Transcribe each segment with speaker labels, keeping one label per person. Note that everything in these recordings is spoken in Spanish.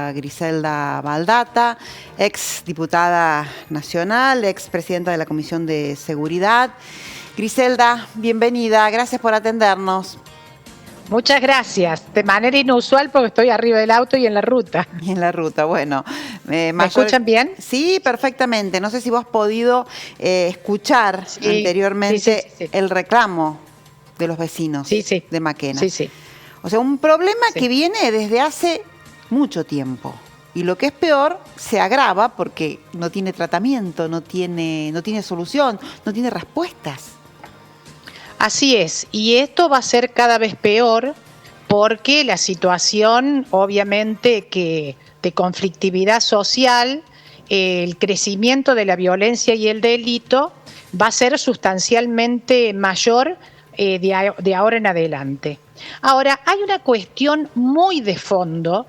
Speaker 1: a Griselda Baldata, ex diputada nacional, ex presidenta de la Comisión de Seguridad. Griselda, bienvenida, gracias por atendernos.
Speaker 2: Muchas gracias, de manera inusual porque estoy arriba del auto y en la ruta.
Speaker 1: Y en la ruta, bueno.
Speaker 2: ¿Me escuchan bien?
Speaker 1: Sí, perfectamente. No sé si vos has podido escuchar anteriormente el reclamo de los vecinos de Maquena.
Speaker 2: Sí.
Speaker 1: O sea, un problema que viene desde hace mucho tiempo. Y lo que es peor, se agrava porque no tiene tratamiento, no tiene solución, no tiene respuestas.
Speaker 2: Así es, y esto va a ser cada vez peor porque la situación, obviamente, que de conflictividad social, el crecimiento de la violencia y el delito va a ser sustancialmente mayor de ahora en adelante. Ahora, hay una cuestión muy de fondo,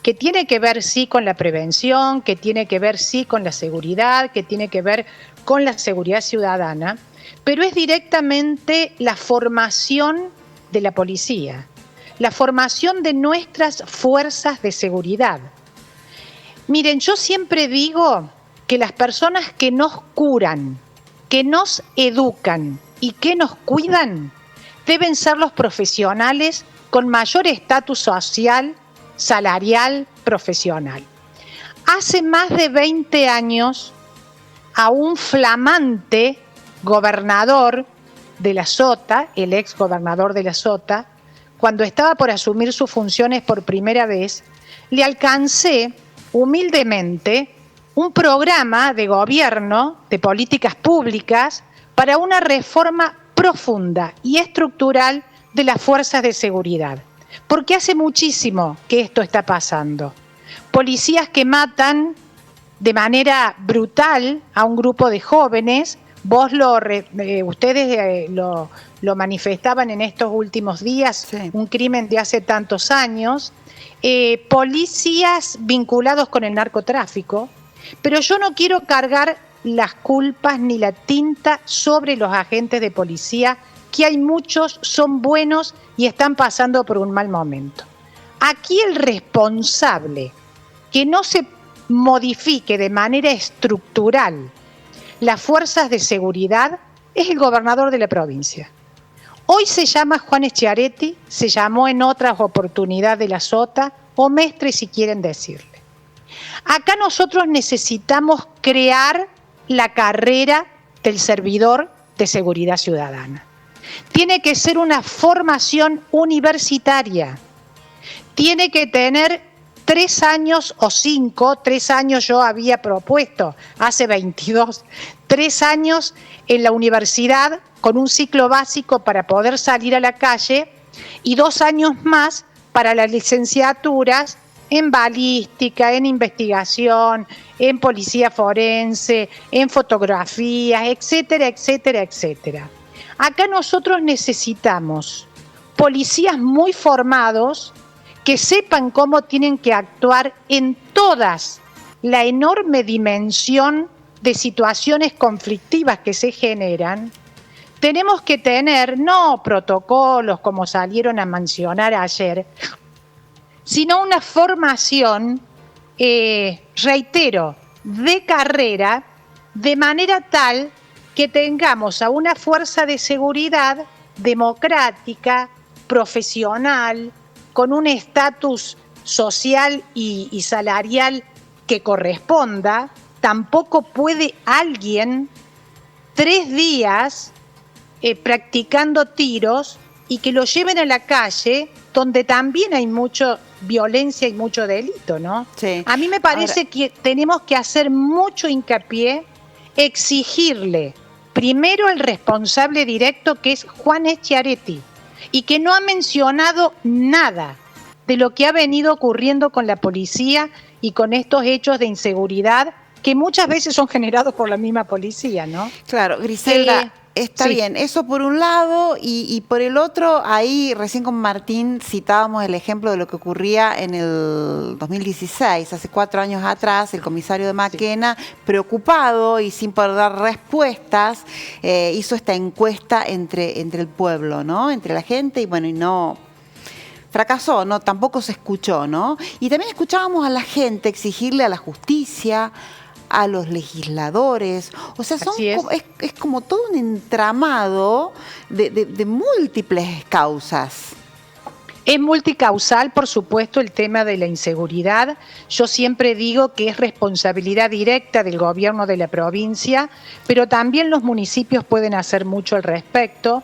Speaker 2: que tiene que ver sí con la prevención, que tiene que ver sí con la seguridad, que tiene que ver con la seguridad ciudadana, pero es directamente la formación de la policía, la formación de nuestras fuerzas de seguridad. Miren, yo siempre digo que las personas que nos curan, que nos educan y que nos cuidan, deben ser los profesionales con mayor estatus social, salarial, profesional. Hace más de 20 años, a un flamante gobernador de la Sota, el ex gobernador de la Sota, cuando estaba por asumir sus funciones por primera vez, le alcancé humildemente un programa de gobierno, de políticas públicas, para una reforma profunda y estructural de las fuerzas de seguridad. Porque hace muchísimo que esto está pasando. Policías que matan de manera brutal a un grupo de jóvenes. Ustedes lo manifestaban en estos últimos días, un crimen de hace tantos años, policías vinculados con el narcotráfico, pero yo no quiero cargar las culpas ni la tinta sobre los agentes de policía, que hay muchos, son buenos y están pasando por un mal momento. Aquí el responsable que no se modifique de manera estructural las fuerzas de seguridad es el gobernador de la provincia. Hoy se llama Juan Schiaretti, se llamó en otras oportunidades de la Sota, o Mestre si quieren decirle. Acá nosotros necesitamos crear la carrera del servidor de seguridad ciudadana. Tiene que ser una formación universitaria, tiene que tener 3 años o 5, 3 años yo había propuesto, hace 22, 3 años en la universidad con un ciclo básico para poder salir a la calle y 2 años más para las licenciaturas en balística, en investigación, en policía forense, en fotografía, etcétera, etcétera, etcétera. Acá nosotros necesitamos policías muy formados que sepan cómo tienen que actuar en todas la enorme dimensión de situaciones conflictivas que se generan. Tenemos que tener no protocolos como salieron a mencionar ayer, sino una formación, reitero, de carrera, de manera tal que tengamos a una fuerza de seguridad democrática, profesional, con un estatus social y salarial que corresponda. Tampoco puede alguien 3 días practicando tiros y que lo lleven a la calle, donde también hay mucha violencia y mucho delito, ¿no?
Speaker 1: Sí.
Speaker 2: A mí me parece que tenemos que hacer mucho hincapié, exigirle primero al responsable directo, que es Juan Schiaretti, y que no ha mencionado nada de lo que ha venido ocurriendo con la policía y con estos hechos de inseguridad que muchas veces son generados por la misma policía, ¿no?
Speaker 1: Claro, Griselda, está bien, eso por un lado, y por el otro, ahí recién con Martín citábamos el ejemplo de lo que ocurría en el 2016, hace 4 años atrás, el comisario de Maquena, preocupado y sin poder dar respuestas, hizo esta encuesta entre el pueblo, ¿no? Entre la gente, y bueno, y no... fracasó, ¿no? Tampoco se escuchó, ¿no? Y también escuchábamos a la gente exigirle a la justicia, a los legisladores, o sea, es como todo un entramado de múltiples causas.
Speaker 2: Es multicausal, por supuesto, el tema de la inseguridad. Yo siempre digo que es responsabilidad directa del gobierno de la provincia, pero también los municipios pueden hacer mucho al respecto.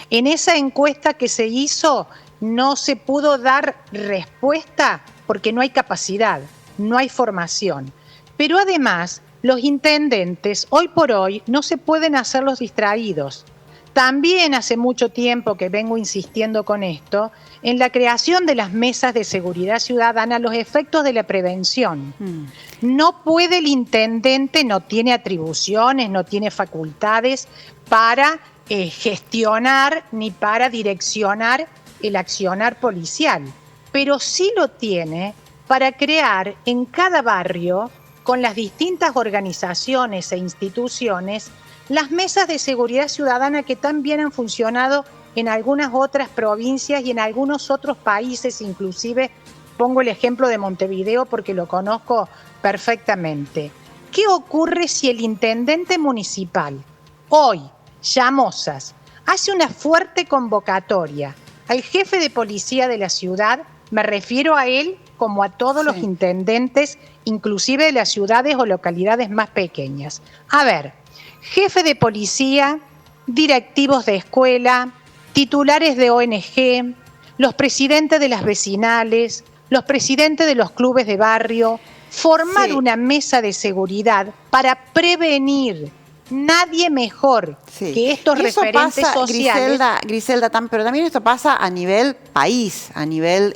Speaker 2: En esa encuesta que se hizo no se pudo dar respuesta porque no hay capacidad, no hay formación. Pero además, los intendentes hoy por hoy no se pueden hacer los distraídos. También hace mucho tiempo que vengo insistiendo con esto, en la creación de las mesas de seguridad ciudadana, los efectos de la prevención. No puede el intendente, no tiene atribuciones, no tiene facultades para gestionar ni para direccionar el accionar policial, pero sí lo tiene para crear en cada barrio, con las distintas organizaciones e instituciones, las mesas de seguridad ciudadana que también han funcionado en algunas otras provincias y en algunos otros países, inclusive pongo el ejemplo de Montevideo porque lo conozco perfectamente. ¿Qué ocurre si el intendente municipal hoy, Llamosas, hace una fuerte convocatoria al jefe de policía de la ciudad? Me refiero a él como a todos los intendentes, inclusive de las ciudades o localidades más pequeñas. A ver, jefe de policía, directivos de escuela, titulares de ONG, los presidentes de las vecinales, los presidentes de los clubes de barrio, formar una mesa de seguridad para prevenir. Nadie mejor que estos referentes
Speaker 1: pasa,
Speaker 2: sociales.
Speaker 1: Griselda, pero también esto pasa a nivel país, a nivel...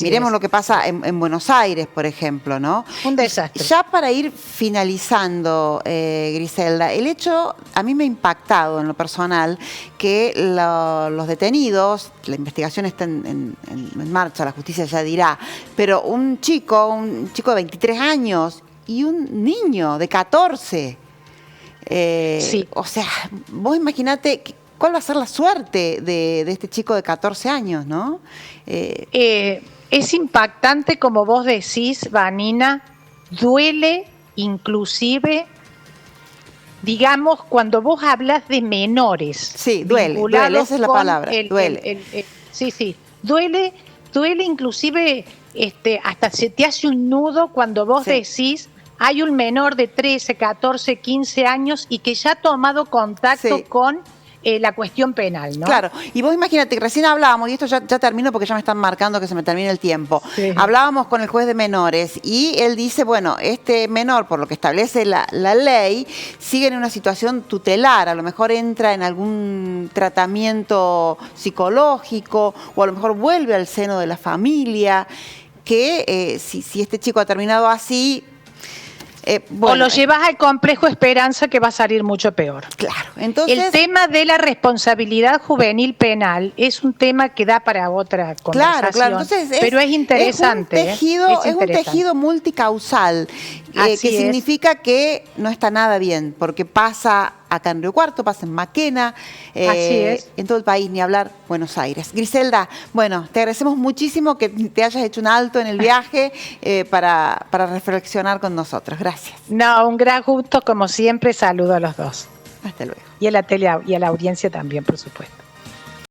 Speaker 1: miremos lo que pasa en Buenos Aires, por ejemplo, ¿no?
Speaker 2: Un desastre.
Speaker 1: Ya para ir finalizando, Griselda, el hecho, a mí me ha impactado en lo personal que los detenidos, la investigación está en marcha, la justicia ya dirá, pero un chico de 23 años y un niño de 14... O sea, vos imaginate cuál va a ser la suerte de este chico de 14 años, ¿no?
Speaker 2: Es impactante, como vos decís, Vanina, duele inclusive, digamos, cuando vos hablas de menores.
Speaker 1: Sí, duele, esa es la palabra, duele.
Speaker 2: Duele inclusive, hasta se te hace un nudo cuando vos decís... Hay un menor de 13, 14, 15 años y que ya ha tomado contacto con la cuestión penal, ¿no?
Speaker 1: Claro, y vos imagínate que recién hablábamos, y esto ya termino porque ya me están marcando que se me termine el tiempo. Hablábamos con el juez de menores y él dice, bueno, este menor, por lo que establece la ley, sigue en una situación tutelar, a lo mejor entra en algún tratamiento psicológico o a lo mejor vuelve al seno de la familia, que si este chico ha terminado así...
Speaker 2: o lo llevas al complejo Esperanza, que va a salir mucho peor.
Speaker 1: Claro, entonces...
Speaker 2: El tema de la responsabilidad juvenil penal es un tema que da para otra conversación.
Speaker 1: Claro, entonces
Speaker 2: pero es interesante.
Speaker 1: Es un tejido multicausal, que significa que no está nada bien, porque pasa acá en Río Cuarto, pasa en Maquena, en todo el país, ni hablar Buenos Aires. Griselda, bueno, te agradecemos muchísimo que te hayas hecho un alto en el viaje para reflexionar con nosotros. Gracias.
Speaker 2: No, un gran gusto, como siempre, saludo a los dos.
Speaker 1: Hasta luego.
Speaker 2: Y a la tele y a la audiencia también, por supuesto.